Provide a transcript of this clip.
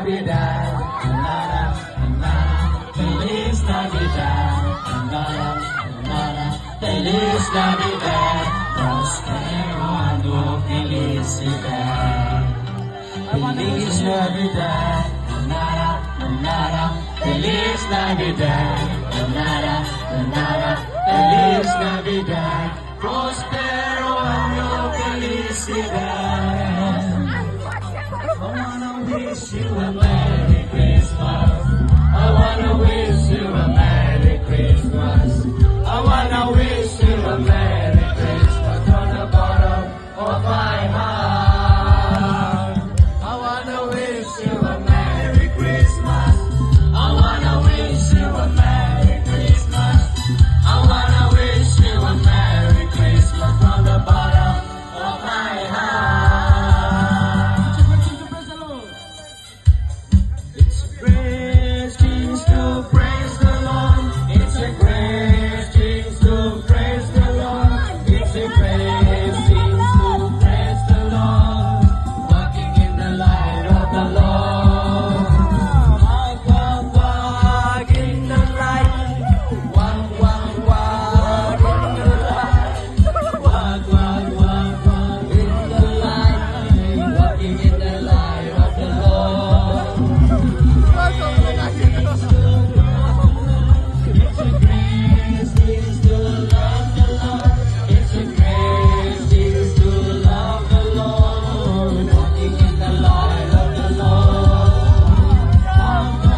Navidad, Nara, Nara, Feliz Navidad, Nara, Nara, Feliz Navidad, prospero año, felicidad. Feliz Navidad, Nara, Nara, Feliz Navidad, Nara, Nara, Feliz Navidad, prospero año, felicidad. I wanna wish you a Merry Christmas. I wanna wish